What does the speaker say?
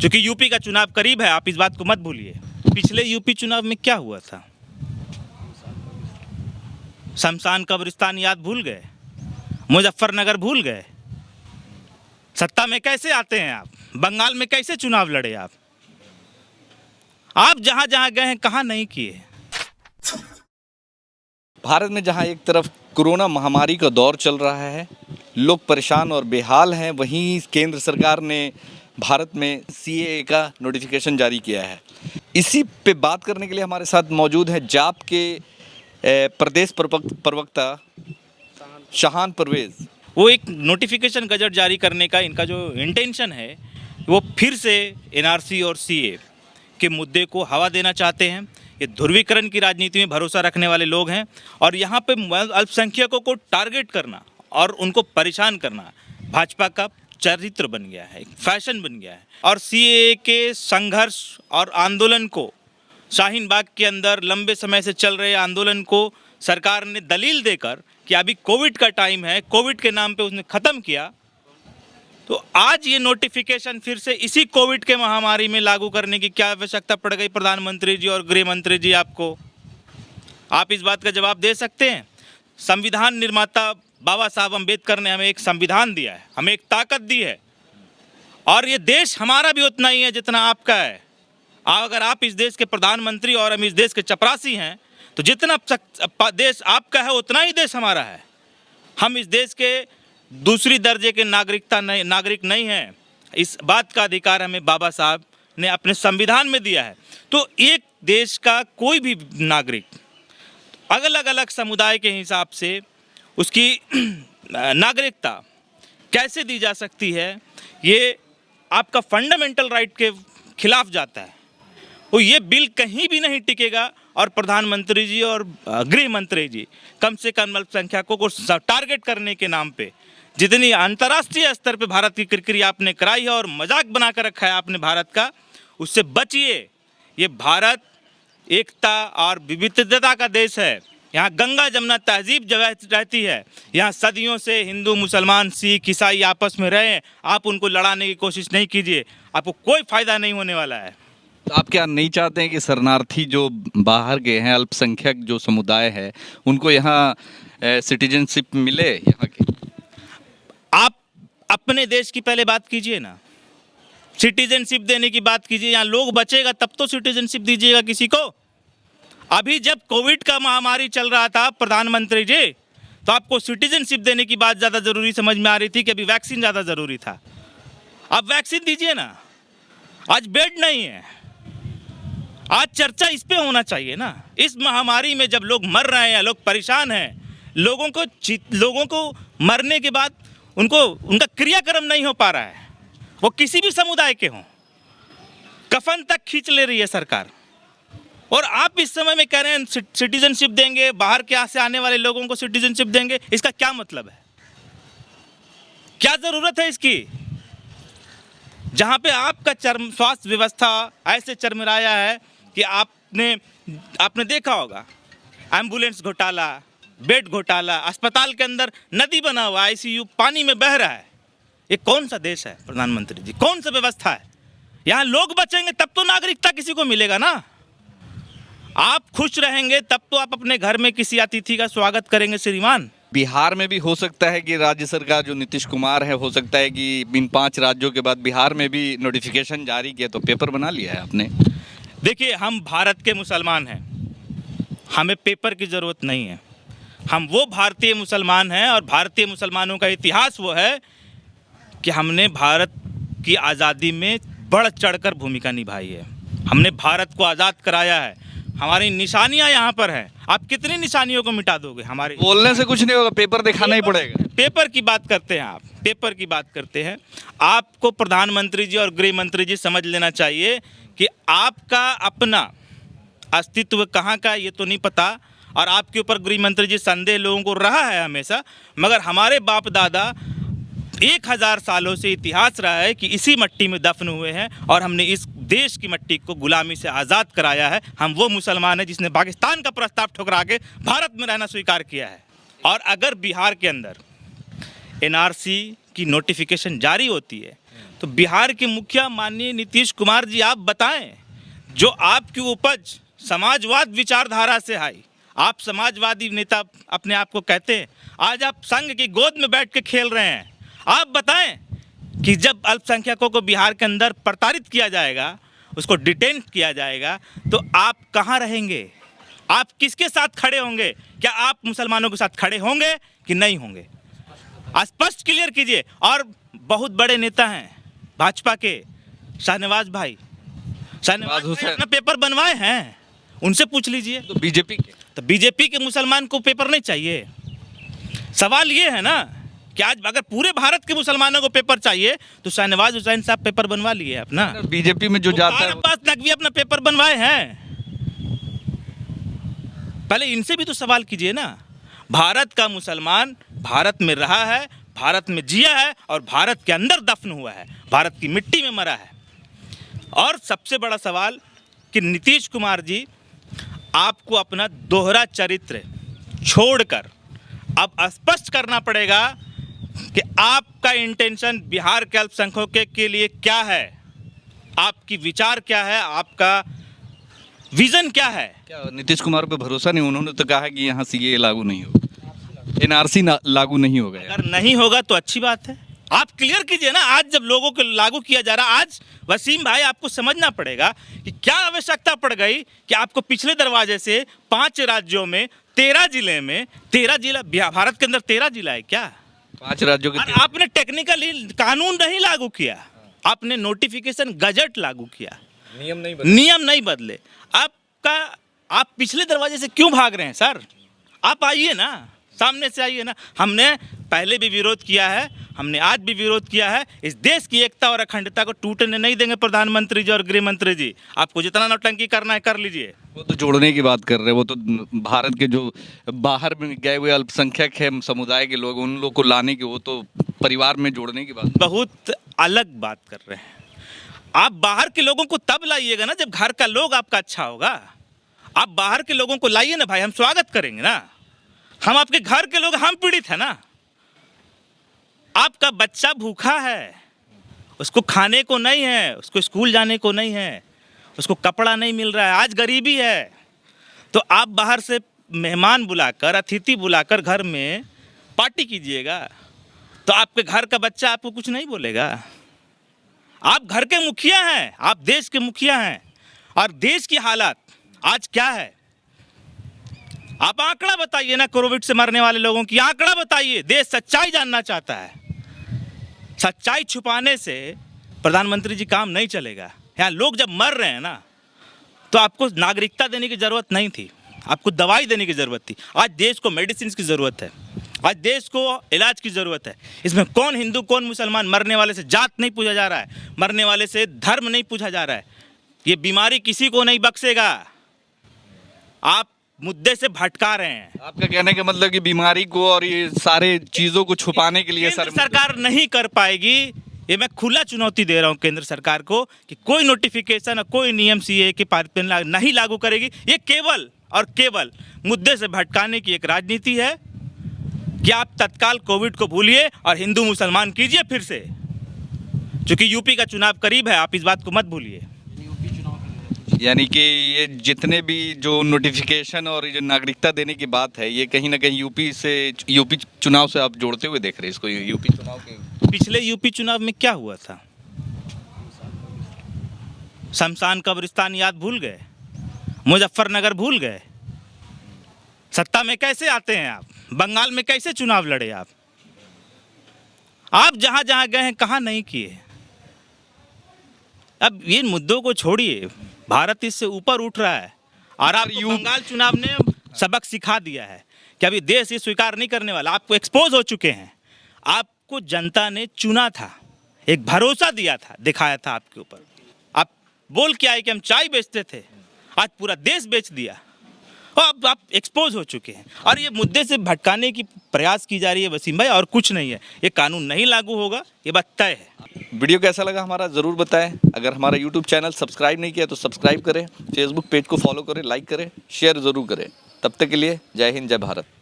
क्योंकि यूपी का चुनाव करीब है, आप इस बात को मत भूलिए। पिछले यूपी चुनाव में क्या हुआ था? शमशान कब्रिस्तान याद भूल गए, मुजफ्फरनगर भूल गए। सत्ता में कैसे आते हैं आप? बंगाल में कैसे चुनाव लड़े आप? जहां जहां गए हैं कहां नहीं किए। भारत में जहां एक तरफ कोरोना महामारी का दौर चल रहा है, लोग परेशान और बेहाल हैं, वहीं केंद्र सरकार ने भारत में सीएए का नोटिफिकेशन जारी किया है। इसी पे बात करने के लिए हमारे साथ मौजूद है जाप के प्रदेश प्रवक्ता शाहान परवेज। वो एक नोटिफिकेशन गजट जारी करने का इनका जो इंटेंशन है, वो फिर से एनआरसी और सीए के मुद्दे को हवा देना चाहते हैं। ये ध्रुवीकरण की राजनीति में भरोसा रखने वाले लोग हैं और यहाँ पे अल्पसंख्यकों को टारगेट करना और उनको परेशान करना भाजपा का चरित्र बन गया है, एक फैशन बन गया है। और सीएए के संघर्ष और आंदोलन को, शाहीन बाग के अंदर लंबे समय से चल रहे आंदोलन को सरकार ने दलील देकर कि अभी कोविड का टाइम है, कोविड के नाम पे उसने ख़त्म किया। तो आज ये नोटिफिकेशन फिर से इसी कोविड के महामारी में लागू करने की क्या आवश्यकता पड़ गई प्रधानमंत्री जी और गृह मंत्री जी? आप इस बात का जवाब दे सकते हैं? संविधान निर्माता बाबा साहब अम्बेडकर ने हमें एक संविधान दिया है, हमें एक ताकत दी है, और ये देश हमारा भी उतना ही है जितना आपका है। अगर आप इस देश के प्रधानमंत्री और हम इस देश के चपरासी हैं, तो जितना देश आपका है उतना ही देश हमारा है। हम इस देश के दूसरी दर्जे के नागरिक नहीं हैं। इस बात का अधिकार हमें बाबा साहब ने अपने संविधान में दिया है। तो एक देश का कोई भी नागरिक अलग अलग समुदाय के हिसाब से उसकी नागरिकता कैसे दी जा सकती है, ये आपका फंडामेंटल राइट के खिलाफ जाता है। वो ये बिल कहीं भी नहीं टिकेगा और प्रधानमंत्री जी और गृह मंत्री जी कम से कम अल्पसंख्यकों को टारगेट करने के नाम पे जितनी अंतर्राष्ट्रीय स्तर पे भारत की किरकिरी आपने कराई है और मजाक बना कर रखा है आपने भारत का, उससे बचिए। ये भारत एकता और विविधता का देश है। यहाँ गंगा जमुना तहजीब जगह रहती है। यहाँ सदियों से हिंदू मुसलमान सिख ईसाई आपस में रहे, आप उनको लड़ाने की कोशिश नहीं कीजिए, आपको कोई फ़ायदा नहीं होने वाला है। तो आप क्या नहीं चाहते हैं कि शरणार्थी जो बाहर गए हैं, अल्पसंख्यक जो समुदाय है, उनको यहाँ सिटीजनशिप मिले यहाँ की? आप अपने देश की पहले बात कीजिए ना, सिटीजनशिप देने की बात कीजिए। यहाँ लोग बचेगा तब तो सिटीजनशिप दीजिएगा किसी को। अभी जब कोविड का महामारी चल रहा था प्रधानमंत्री जी, तो आपको सिटीजनशिप देने की बात ज़्यादा ज़रूरी समझ में आ रही थी कि अभी वैक्सीन ज़्यादा ज़रूरी था। अब वैक्सीन दीजिए ना, आज बेड नहीं है, आज चर्चा इस पे होना चाहिए ना। इस महामारी में जब लोग मर रहे हैं, लोग परेशान हैं, लोगों को मरने के बाद उनका क्रियाक्रम नहीं हो पा रहा है, वो किसी भी समुदाय के हों, कफन तक खींच ले रही है सरकार। और आप इस समय में कह रहे हैं सिटीजनशिप देंगे, बाहर के से आने वाले लोगों को सिटीजनशिप देंगे, इसका क्या मतलब है? क्या ज़रूरत है इसकी? जहाँ पे आपका स्वास्थ्य व्यवस्था ऐसे चरमराया है कि आपने देखा होगा एम्बुलेंस घोटाला, बेड घोटाला, अस्पताल के अंदर नदी बना हुआ, आईसीयू पानी में बह रहा है। ये कौन सा देश है प्रधानमंत्री जी? कौन सा व्यवस्था है? यहाँ लोग बचेंगे तब तो नागरिकता किसी को मिलेगा ना। आप खुश रहेंगे तब तो आप अपने घर में किसी अतिथि का स्वागत करेंगे श्रीमान। बिहार में भी हो सकता है कि राज्य सरकार जो नीतीश कुमार है, हो सकता है कि इन 5 राज्यों के बाद बिहार में भी नोटिफिकेशन जारी किया, तो पेपर बना लिया है आपने। देखिए, हम भारत के मुसलमान हैं, हमें पेपर की ज़रूरत नहीं है। हम वो भारतीय मुसलमान हैं और भारतीय मुसलमानों का इतिहास वो है कि हमने भारत की आज़ादी में बढ़ चढ़कर भूमिका निभाई है। हमने भारत को आज़ाद कराया है। हमारी निशानियां यहाँ पर हैं। आप कितनी निशानियों को मिटा दोगे? हमारे बोलने से कुछ नहीं होगा, पेपर दिखाना ही पड़ेगा। पेपर की बात करते हैं आप, पेपर की बात करते हैं। आपको प्रधानमंत्री जी और गृह मंत्री जी समझ लेना चाहिए कि आपका अपना अस्तित्व कहाँ का ये तो नहीं पता, और आपके ऊपर गृह मंत्री जी संदेह लोगों को रहा है हमेशा, मगर हमारे बाप दादा 1000 सालों से इतिहास रहा है कि इसी मिट्टी में दफन हुए हैं और हमने इस देश की मिट्टी को गुलामी से आज़ाद कराया है। हम वो मुसलमान हैं जिसने पाकिस्तान का प्रस्ताव ठुकरा के भारत में रहना स्वीकार किया है। और अगर बिहार के अंदर एनआरसी की नोटिफिकेशन जारी होती है तो बिहार के मुखिया माननीय नीतीश कुमार जी, आप बताएं, जो आपकी उपज समाजवाद विचारधारा से आई, आप समाजवादी नेता अपने आप को कहते हैं, आज आप संघ की गोद में बैठ के खेल रहे हैं। आप बताएं कि जब अल्पसंख्यकों को बिहार के अंदर प्रताड़ित किया जाएगा, उसको डिटेन किया जाएगा, तो आप कहाँ रहेंगे? आप किसके साथ खड़े होंगे? क्या आप मुसलमानों के साथ खड़े होंगे कि नहीं होंगे? स्पष्ट क्लियर कीजिए। और बहुत बड़े नेता हैं भाजपा के, शाहनवाज भाई, शाहनवाज हुसैन अपना पेपर बनवाए हैं, उनसे पूछ लीजिए। तो बीजेपी के, तो बीजेपी के मुसलमान को पेपर नहीं चाहिए? सवाल ये है ना कि आज अगर पूरे भारत के मुसलमानों को पेपर चाहिए तो शाहनवाज हुसैन साहब पेपर बनवा लिए अपना। बीजेपी में जो जाता है, अब्बास नकवी अपना पेपर बनवाए हैं। पहले इनसे भी तो सवाल कीजिए ना। भारत का मुसलमान भारत में रहा है, भारत में जिया है और भारत के अंदर दफन हुआ है, भारत की मिट्टी में मरा है। और सबसे बड़ा सवाल कि नीतीश कुमार जी, आपको अपना दोहरा चरित्र छोड़कर अब स्पष्ट करना पड़ेगा कि आपका इंटेंशन बिहार के अल्पसंख्यकों के लिए क्या है, आपकी विचार क्या है, आपका विजन क्या है। क्या नीतीश कुमार पे भरोसा नहीं? उन्होंने तो कहा कि यहाँ सीए लागू नहीं होगा, एनआरसी लागू नहीं होगा। अगर नहीं होगा तो अच्छी बात है, आप क्लियर कीजिए ना। आज जब लोगों को लागू किया जा रहा, आज वसीम भाई आपको समझना पड़ेगा कि क्या आवश्यकता पड़ गई कि आपको पिछले दरवाजे से 5 राज्यों में 13 जिले में 13 जिला, भारत के अंदर 13 जिला है क्या? 5 राज्यों के और आपने टेक्निकली कानून नहीं लागू किया, आपने नोटिफिकेशन गजट लागू किया, नियम नहीं बदले। आप पिछले दरवाजे से क्यों भाग रहे हैं सर? आप आइए ना, सामने से आइए ना। हमने पहले भी विरोध किया है, हमने आज भी विरोध किया है। इस देश की एकता और अखंडता को टूटने नहीं देंगे प्रधानमंत्री जी और गृह मंत्री जी। आपको जितना नौटंकी करना है कर लीजिए। वो तो जोड़ने की बात कर रहे हैं, वो तो भारत के जो बाहर में गए हुए अल्पसंख्यक है समुदाय के लोग, उन लोग को लाने की, वो तो परिवार में जोड़ने की बात। बहुत अलग बात कर रहे हैं। आप बाहर के लोगों को तब लाइएगा ना जब घर का लोग आपका अच्छा होगा। आप बाहर के लोगों को लाइए ना भाई, हम स्वागत करेंगे ना। हम आपके घर के लोग, हम पीड़ित है ना। आपका बच्चा भूखा है, उसको खाने को नहीं है, उसको स्कूल जाने को नहीं है, उसको कपड़ा नहीं मिल रहा है, आज गरीबी है। तो आप बाहर से मेहमान बुलाकर, अतिथि बुलाकर घर में पार्टी कीजिएगा तो आपके घर का बच्चा आपको कुछ नहीं बोलेगा। आप घर के मुखिया हैं, आप देश के मुखिया हैं। और देश की हालत आज क्या है? आप आंकड़ा बताइए ना, कोविड से मरने वाले लोगों की आंकड़ा बताइए। देश सच्चाई जानना चाहता है। सच्चाई छुपाने से प्रधानमंत्री जी काम नहीं चलेगा। यहाँ लोग जब मर रहे हैं ना, तो आपको नागरिकता देने की ज़रूरत नहीं थी, आपको दवाई देने की ज़रूरत थी। आज देश को मेडिसिन की ज़रूरत है, आज देश को इलाज की ज़रूरत है। इसमें कौन हिंदू कौन मुसलमान, मरने वाले से जात नहीं पूछा जा रहा है, मरने वाले से धर्म नहीं पूछा जा रहा है। ये बीमारी किसी को नहीं बख्शेगा। आप मुद्दे से भटका रहे हैं। आपका कहने का मतलब कि बीमारी को और ये सारे चीज़ों को छुपाने के लिए सरकार नहीं कर पाएगी। ये मैं खुला चुनौती दे रहा हूँ केंद्र सरकार को कि कोई नोटिफिकेशन और कोई नियम सीए के पारित में नहीं लागू करेगी। ये केवल और केवल मुद्दे से भटकाने की एक राजनीति है कि आप तत्काल कोविड को भूलिए और हिंदू मुसलमान कीजिए फिर से। क्योंकि यूपी का चुनाव करीब है, आप इस बात को मत भूलिए। यानी कि ये जितने भी जो नोटिफिकेशन और ये जो नागरिकता देने की बात है, ये कहीं ना कहीं यूपी चुनाव से आप जोड़ते हुए देख रहे हैं इसको। यूपी चुनाव के पिछले यूपी चुनाव में क्या हुआ था? शमशान कब्रिस्तान याद भूल गए, मुजफ्फरनगर भूल गए। सत्ता में कैसे आते हैं आप? बंगाल में कैसे चुनाव लड़े आप? आप जहां जहां गए हैं कहां नहीं किए। अब ये मुद्दों को छोड़िए, भारत इससे ऊपर उठ रहा है। और आप बंगाल चुनाव ने सबक सिखा दिया है कि अभी देश ये स्वीकार नहीं करने वाला। आपको एक्सपोज हो चुके हैं। आपको जनता ने चुना था, एक भरोसा दिया था, दिखाया था आपके ऊपर। आप बोल के आए कि हम चाय बेचते थे, आज पूरा देश बेच दिया। और अब आप एक्सपोज हो चुके हैं और ये मुद्दे से भटकाने की प्रयास की जा रही है वसीम भाई, और कुछ नहीं है। ये कानून नहीं लागू होगा, ये बात तय है। वीडियो कैसा लगा हमारा ज़रूर बताएं। अगर हमारा यूट्यूब चैनल सब्सक्राइब नहीं किया तो सब्सक्राइब करें, फेसबुक पेज को फॉलो करें, लाइक करें, शेयर ज़रूर करें। तब तक के लिए जय हिंद, जय भारत।